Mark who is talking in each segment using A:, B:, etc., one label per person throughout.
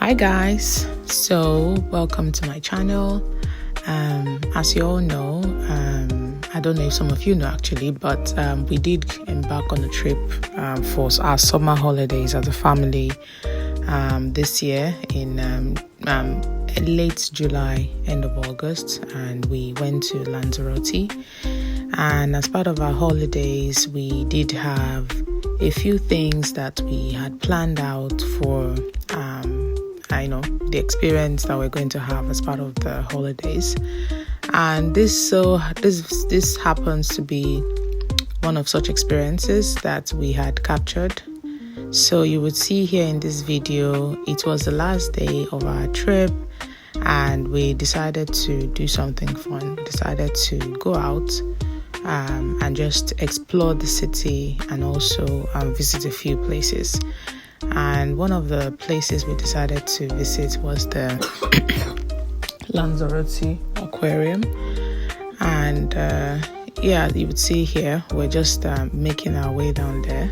A: Hi guys, so welcome to my channel. As you all know, I don't know if some of you know actually, but we did embark on a trip for our summer holidays as a family this year in late July, end of August, and we went to Lanzarote. And as part of our holidays, we did have a few things that we had planned out for the experience that we're going to have as part of the holidays. And this happens to be one of such experiences that we had captured. So you would see here in this video, it was the last day of our trip and we decided to do something fun. We decided to go out and just explore the city and also visit a few places. And one of the places we decided to visit was the Lanzarote Aquarium. And you would see here, we're just making our way down there.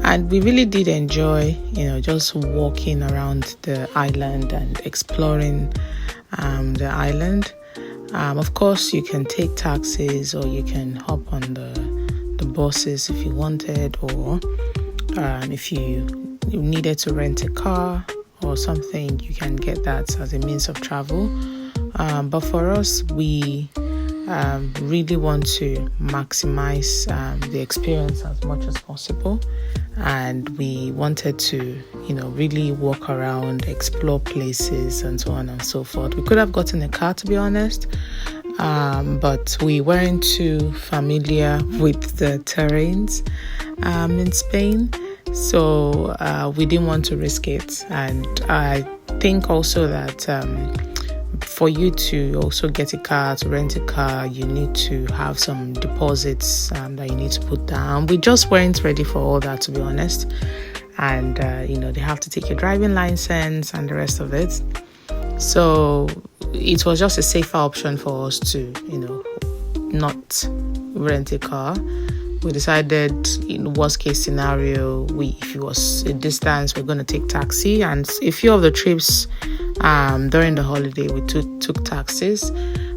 A: And we really did enjoy, just walking around the island and exploring the island. Of course, you can take taxis or you can hop on the buses if you wanted, or if you needed to rent a car or something, you can get that as a means of travel. But for us, we really want to maximize the experience as much as possible, and we wanted to really walk around, explore places and so on and so forth. We could have gotten a car, to be honest, but we weren't too familiar with the terrains in Spain, so we didn't want to risk it. And I think also that for you to also get a car, to rent a car, you need to have some deposits that you need to put down. We just weren't ready for all that, to be honest. And, they have to take your driving license and the rest of it. So it was just a safer option for us to, not rent a car. We decided, in worst case scenario, if it was a distance, we're going to take taxi. And a few of the trips during the holiday, we took taxis.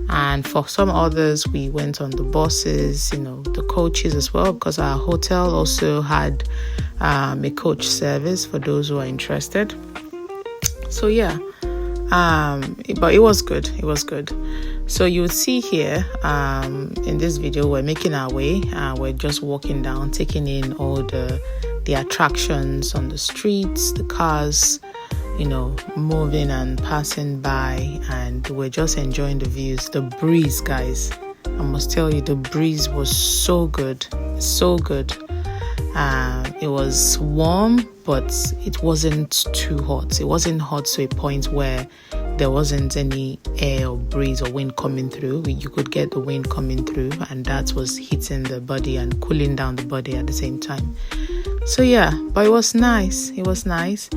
A: And for some others, we went on the buses, the coaches as well, because our hotel also had a coach service for those who are interested. So but it was good. It was good. So you would see here in this video, we're making our way. We're just walking down, taking in all the attractions on the streets, the cars, moving and passing by, and we're just enjoying the views. The breeze, guys, I must tell you, the breeze was so good, so good. It was warm, but it wasn't too hot. It wasn't hot to a point where there wasn't any air or breeze or wind coming through. You could get the wind coming through, and that was hitting the body and cooling down the body at the same time. So but it was nice. It was nice.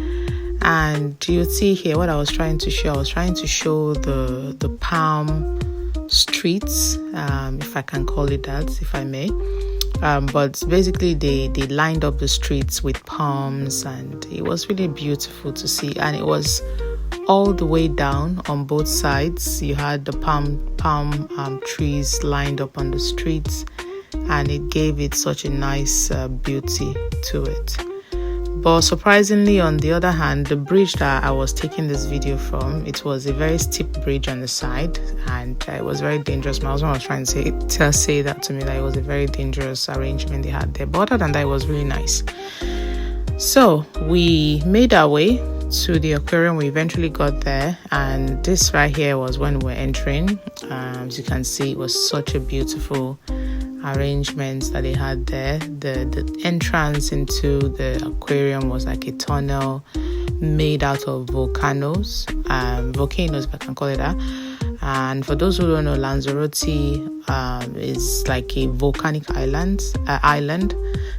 A: And you see here what I was trying to show. I was trying to show the palm streets, if I can call it that, if I may. But basically they lined up the streets with palms, and it was really beautiful to see. And it was all the way down on both sides. You had the palm trees lined up on the streets, and it gave it such a nice beauty to it. But surprisingly, on the other hand, the bridge that I was taking this video from, it was a very steep bridge on the side, and it was very dangerous. My husband was trying to say that to me, that it was a very dangerous arrangement they had there. But other than that, it was really nice. So we made our way to the aquarium. We eventually got there, and this right here was when we were entering. As you can see, it was such a beautiful arrangements that they had there. The entrance into the aquarium was like a tunnel made out of volcanoes, if I can call it that. And for those who don't know, Lanzarote is like a volcanic island.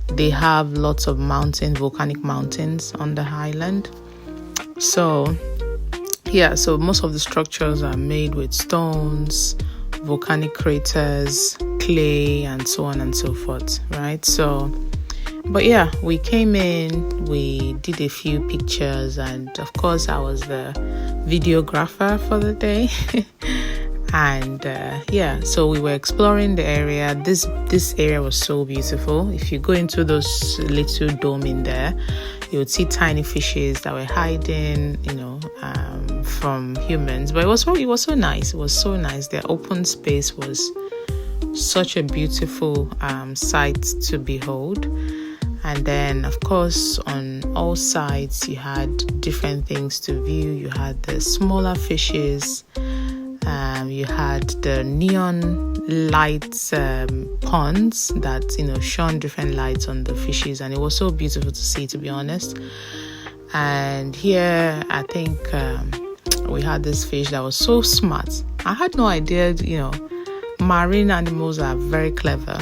A: They have lots of volcanic mountains on the island. So most of the structures are made with stones, volcanic craters, clay, and so on and so forth, right? So But yeah, we came in, we did a few pictures, and of course I was the videographer for the day. And yeah, so we were exploring the area. This area was so beautiful. If you go into those little dome in there, you would see tiny fishes that were hiding, from humans. But it was so nice. It was so nice. The open space was such a beautiful sight to behold. And then, of course, on all sides, you had different things to view. You had the smaller fishes. You had the neon lights ponds that shone different lights on the fishes, and it was so beautiful to see, to be honest. And here I think we had this fish that was so smart. I had no idea, marine animals are very clever,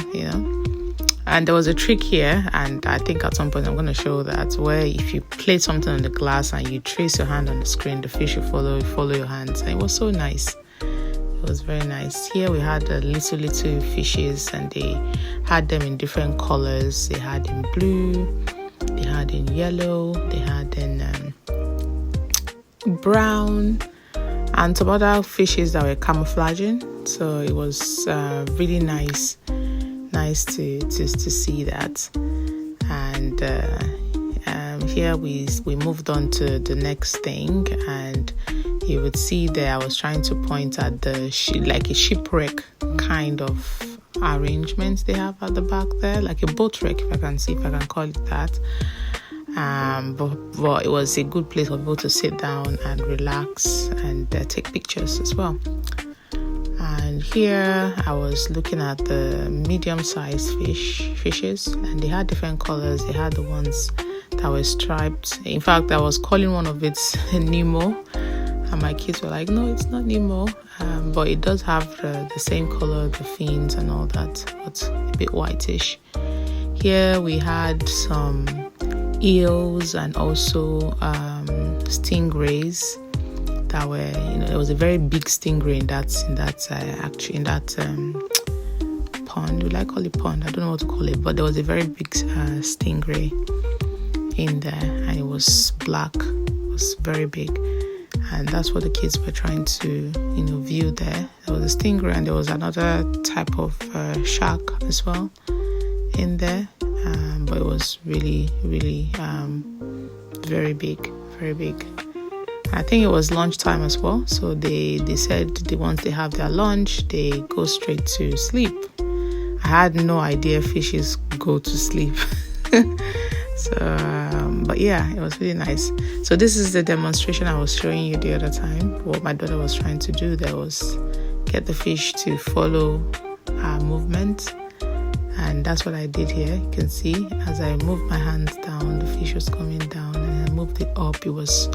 A: And there was a trick here, and I think at some point I'm going to show that, where if you place something on the glass and you trace your hand on the screen, the fish will follow your hands. And it was so nice. It was very nice. Here we had the little fishes, and they had them in different colors. They had in blue, they had in yellow, they had in brown, and some other fishes that were camouflaging. So it was really nice to see that. And here we moved on to the next thing, and you would see there I was trying to point at the like a shipwreck kind of arrangements they have at the back there, like a boat wreck, if I can call it that. But it was a good place for people to sit down and relax and take pictures as well. And here I was looking at the medium-sized fishes, and they had different colors. They had the ones that were striped. In fact, I was calling one of it Nemo, and my kids were like, no, it's not Nemo, but it does have the same color, the fins and all that, but a bit whitish. Here we had some eels and also stingrays that were, there was a very big stingray in that pond. Would I call it pond? I don't know what to call it, but there was a very big stingray in there, and it was black. It was very big, and that's what the kids were trying to view there. There was a stingray, and there was another type of shark as well in there, but it was really very big. I think it was lunchtime as well, so they said once they have their lunch, they go straight to sleep. I had no idea fishes go to sleep. So, but yeah, it was really nice. So this is the demonstration I was showing you the other time. What my daughter was trying to do there was get the fish to follow our movement, and that's what I did here. You can see as I moved my hands down, the fish was coming down, and I moved it up, it was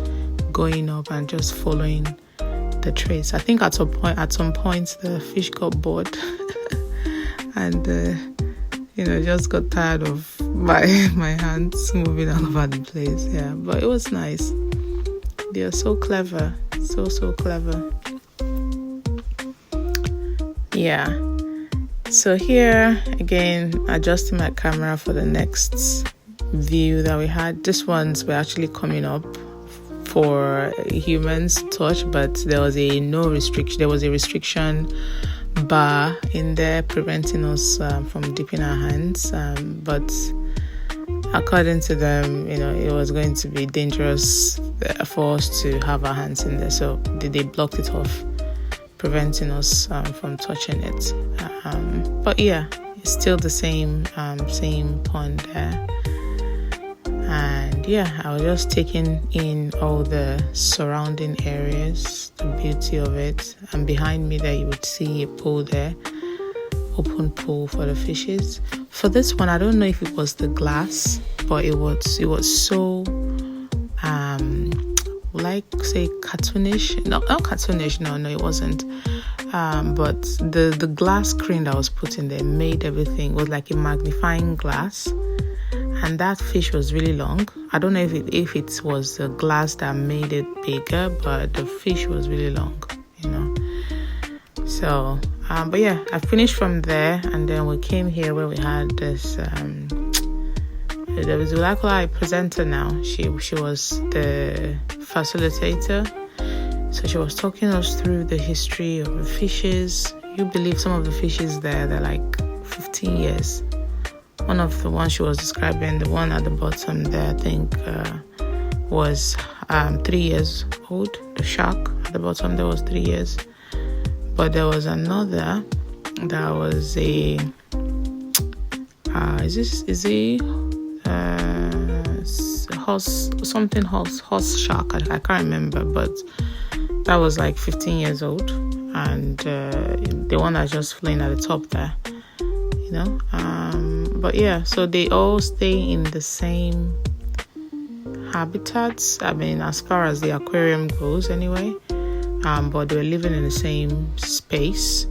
A: going up and just following the trace. I think at some point the fish got bored and just got tired of my hands moving all over the place. Yeah, but it was nice. They are so clever, so clever. Yeah. So here again, adjusting my camera for the next view that we had. These ones were actually coming up for humans to touch, but there was a restriction bar in there preventing us from dipping our hands, but according to them, it was going to be dangerous for us to have our hands in there, so they blocked it off, preventing us from touching it. But yeah, it's still the same pond there. And yeah, I was just taking in all the surrounding areas, the beauty of it. And behind me there, you would see a pool there, open pool for the fishes. For this one, I don't know if it was the glass, but it was so like say cartoonish. No, not cartoonish. No, it wasn't. But the glass screen that was put in there made everything, was like a magnifying glass. And that fish was really long. I don't know if it was the glass that made it bigger, but the fish was really long, So, but yeah, I finished from there, and then we came here where we had this there was a presenter now. She was the facilitator. So she was talking us through the history of the fishes. You believe some of the fishes there, they're like 15 years. One of the ones she was describing, the one at the bottom there, I think was 3 years old. The shark at the bottom there was 3 years. But there was another that was a horse shark. I can't remember, but that was like 15 years old, and the one that's just flying at the top there, but yeah, so they all stay in the same habitats, I mean, as far as the aquarium goes anyway, but they were living in the same space.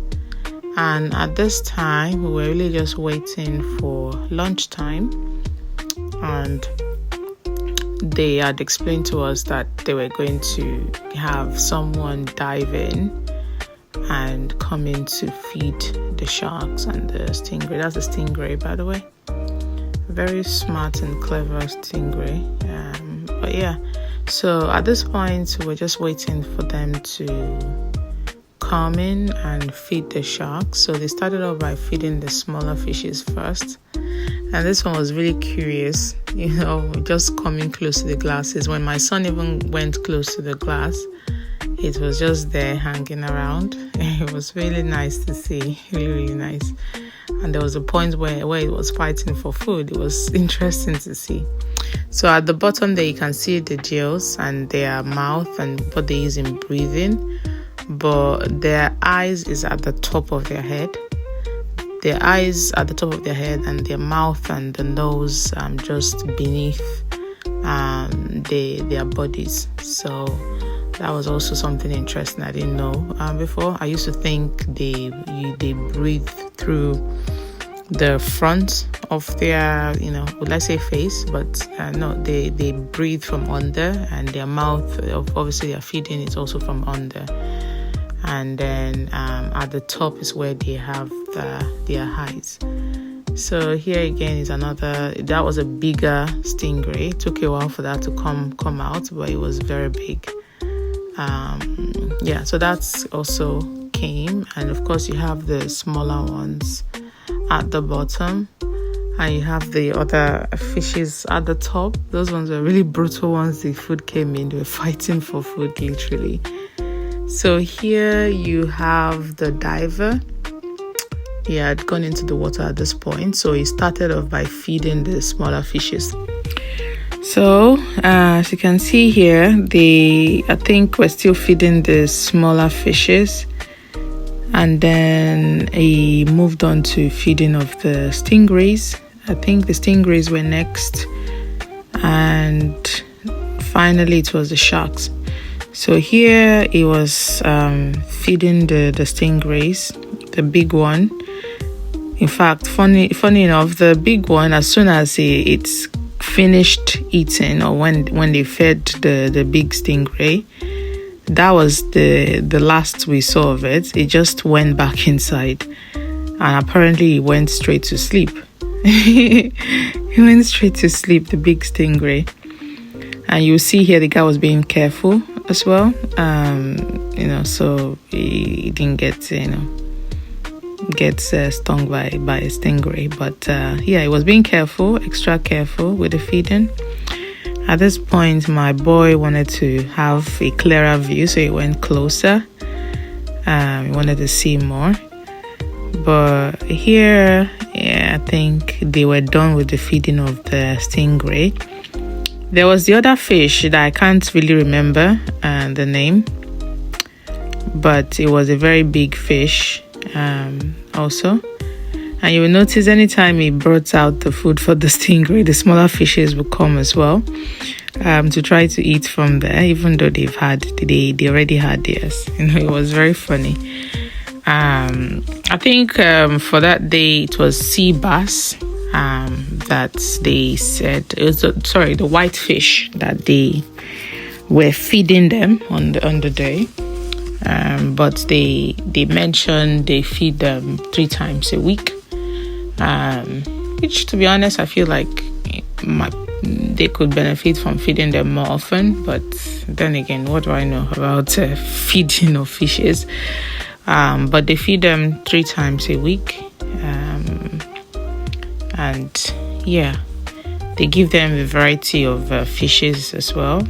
A: And at this time, we were really just waiting for lunchtime, and they had explained to us that they were going to have someone dive in and come in to feed the sharks and the stingray. That's a stingray, by the way. Very smart and clever stingray. But yeah, so at this point, we were just waiting for them to come in and feed the sharks. So they started off by feeding the smaller fishes first. And this one was really curious, just coming close to the glasses. When my son even went close to the glass, it was just there hanging around. It was really nice to see, really, really nice. And there was a point where it was fighting for food. It was interesting to see. So at the bottom there, you can see the gills and their mouth and what they use in breathing. But their eyes is at the top of their head. Their eyes at the top of their head, and their mouth and the nose just beneath their bodies. So that was also something interesting I didn't know before. I used to think they breathe through the front of their, would I say face? But no, they breathe from under, and their mouth, obviously their feeding is also from under. And then at the top is where they have their eyes. So here again is another. That was a bigger stingray. It took a while for that to come out, but it was very big. So that's also came, and of course you have the smaller ones at the bottom, and you have the other fishes at the top. Those ones were really brutal. Once the food came in, they were fighting for food, literally. So here you have the diver. He had gone into the water at this point, so he started off by feeding the smaller fishes. So as you can see here, I think we're still feeding the smaller fishes, and then he moved on to feeding of the stingrays. I think the stingrays were next, and finally it was the sharks. So here he was feeding the stingrays, the big one. In fact, funny enough, the big one, as soon as it's finished eating, or when they fed the big stingray, that was the last we saw of it. It just went back inside, and apparently he went straight to sleep. He went straight to sleep, the big stingray. And you see here the guy was being careful as well, so he didn't get stung by a stingray. But he was being careful, extra careful with the feeding. At this point, my boy wanted to have a clearer view, so he went closer. He wanted to see more. But here, I think they were done with the feeding of the stingray. There was the other fish that I can't really remember the name, but it was a very big fish also. And you will notice anytime he brought out the food for the stingray, the smaller fishes will come as well to try to eat from there, even though they already had theirs. It was very funny. I think for that day it was sea bass that they said it was the white fish that they were feeding them on the day. But they mentioned they feed them 3 times a week, which, to be honest, I feel like they could benefit from feeding them more often. But then again, what do I know about feeding of fishes? But they feed them 3 times a week, and yeah, they give them a variety of fishes as well.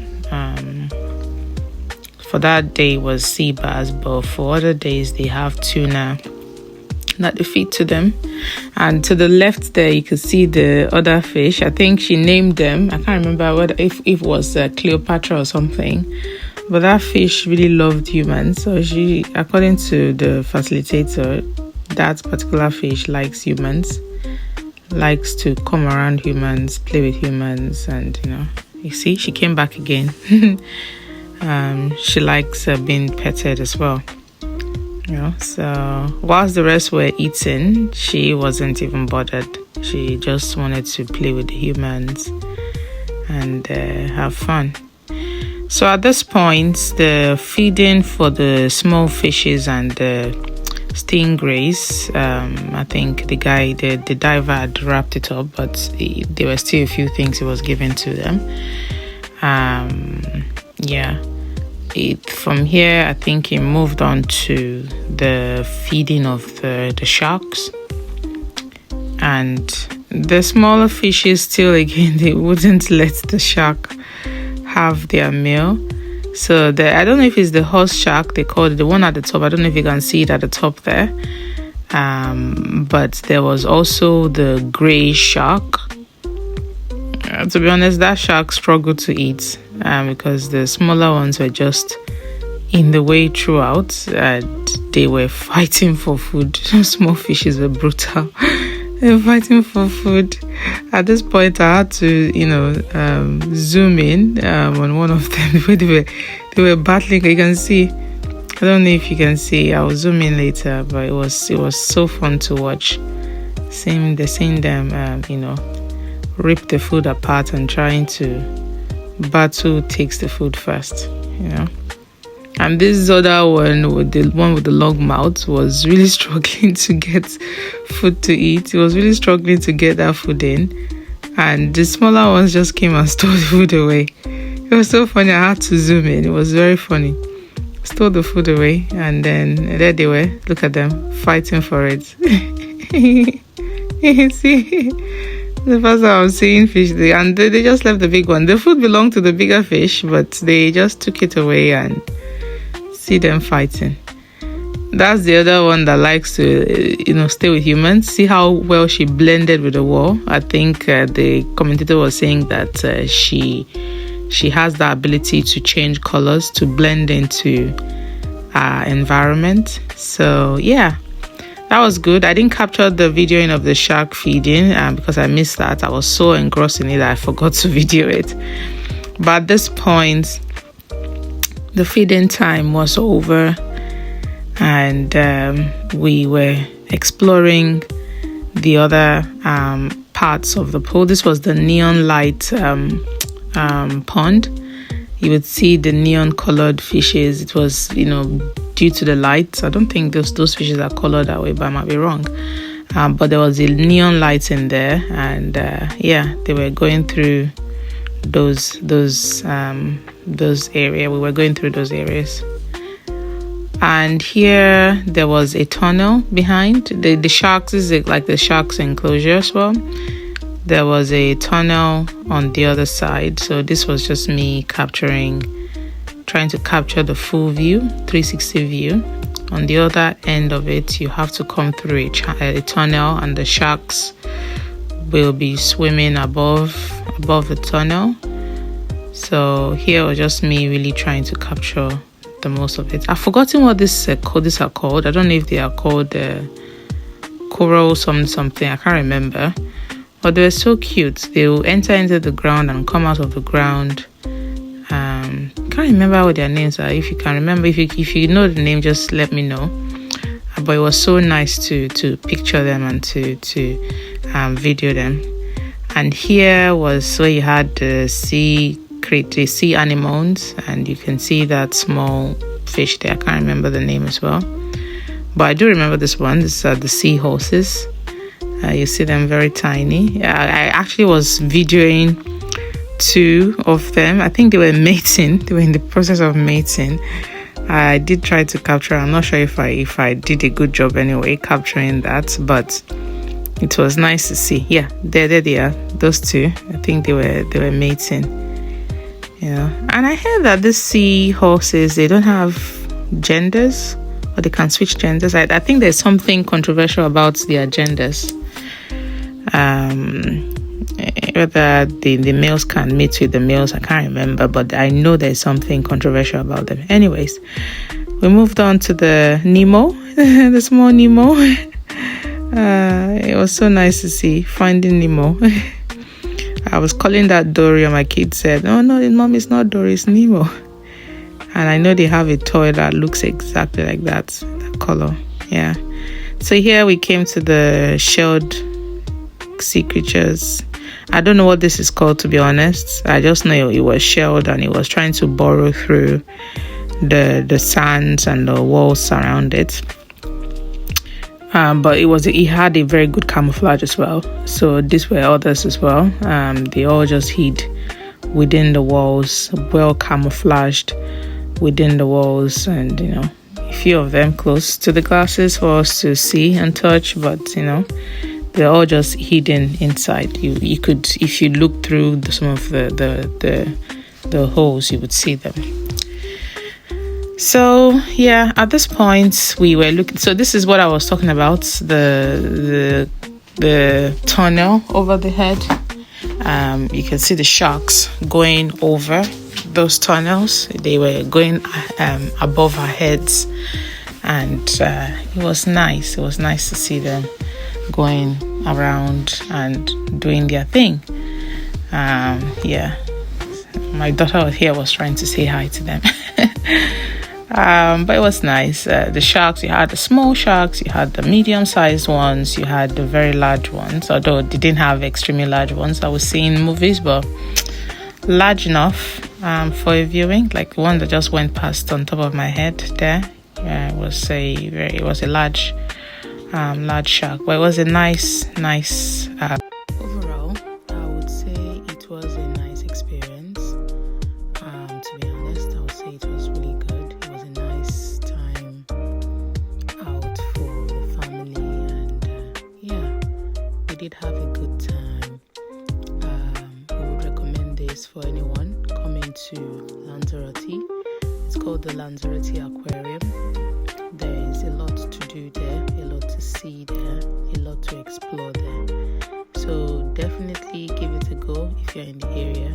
A: For that day was sea bass, but for other days they have tuna that they feed to them. And to the left there, you can see the other fish. I think she named them. I can't remember whether if it was Cleopatra or something. But that fish really loved humans. So she, according to the facilitator, that particular fish likes humans, likes to come around humans, play with humans, and you see, she came back again. She likes being petted as well. So whilst the rest were eating, she wasn't even bothered. She just wanted to play with the humans and have fun. So at this point, the feeding for the small fishes and the stingrays, I think the diver had wrapped it up, but there were still a few things he was giving to them. From here, I think he moved on to the feeding of the sharks. And the smaller fishes, still again, they wouldn't let the shark have their meal. So I don't know if it's the horse shark, they call it, the one at the top. I don't know if you can see it at the top there. But there was also the grey shark. To be honest, that shark struggled to eat because the smaller ones were just in the way throughout, and they were fighting for food. Small fishes were brutal. They were fighting for food. At this point, I had to, zoom in on one of them. They were battling. You can see. I don't know if you can see. I'll zoom in later, but it was so fun to watch. Seeing them, rip the food apart and trying to battle who takes the food first. And this other one with the long mouth was really struggling to get food to eat. He was really struggling to get that food in. And the smaller ones just came and stole the food away. It was so funny. I had to zoom in. It was very funny. Stole the food away. And then there they were. Look at them fighting for it. See? The first time I was seeing fish, they just left the big one. The food belonged to the bigger fish, but they just took it away and see them fighting. That's the other one that likes to, stay with humans. See how well she blended with the wall. I think the commentator was saying that she has the ability to change colors, to blend into our environment. So yeah. That was good. I didn't capture the videoing of the shark feeding because I missed that. I was so engrossed in it that I forgot to video it. But at this point, the feeding time was over, and we were exploring the other parts of the pool. This was the neon light pond. You would see the neon colored fishes. It was, due to the lights. I don't think those fishes are colored that way, but I might be wrong. But there was a neon lights in there, and they were going through those areas. We were going through those areas, and here there was a tunnel behind the sharks. This is like the sharks enclosure as well. There was a tunnel on the other side, so this was just me trying to capture the full view, 360 view. On the other end of it, you have to come through a tunnel, and the sharks will be swimming above the tunnel. So here was just me really trying to capture the most of it. I've forgotten what these are called. I don't know if they are called coral something. I can't remember. But they were so cute. They will enter into the ground and come out of the ground. Can't remember what their names are. If you can remember, if you know the name, just let me know. But it was so nice to picture them and to video them. And here was where you had the sea anemones, and you can see that small fish there. I can't remember the name as well, but I do remember this one. These are the seahorses. You see them very tiny. I actually was videoing 2 of them. I think they were mating. They were in the process of mating. I did try to capture. I'm not sure if I did a good job anyway capturing that, but it was nice to see. Yeah, there they are. Those 2. I think they were mating. And I heard that these seahorses, they don't have genders, or they can switch genders. I think there's something controversial about their genders. Whether the males can mate with the males, I can't remember, but I know there's something controversial about them. Anyways, we moved on to the Nemo, the small Nemo. It was so nice to see Finding Nemo. I was calling that Dory, and my kid said, "Oh no, mom, it's not Dory, it's Nemo." And I know they have a toy that looks exactly like that color. Yeah. So here we came to the shelled sea creatures. I don't know what this is called, to be honest. I just know it was shelled, and it was trying to burrow through the sands and the walls around it. But it had a very good camouflage as well. So these were others as well. They all just hid within the walls, well camouflaged within the walls, and a few of them close to the glasses for us to see and touch, but they're all just hidden inside. You could, if you look through some of the holes, you would see them. So yeah, at this point we were looking. So this is what I was talking about, the tunnel over the head. You can see the sharks going over those tunnels. They were going above our heads, and it was nice. It was nice to see them going around and doing their thing. Yeah, my daughter here was trying to say hi to them. But it was nice. The sharks, you had the small sharks, you had the medium-sized ones, you had the very large ones, although they didn't have extremely large ones I was seeing in movies, but large enough for a viewing, like the one that just went past on top of my head there. It was a large shark, but it was a nice overall. I would say it was a nice experience. To be honest, I would say it was really good. It was a nice time out for the family, and we did have a good time. We would recommend this for anyone coming to Lanzarote. It's called the Lanzarote Aquarium. There is a lot to do there, a lot to see there, a lot to explore there. So definitely give it a go if you're in the area.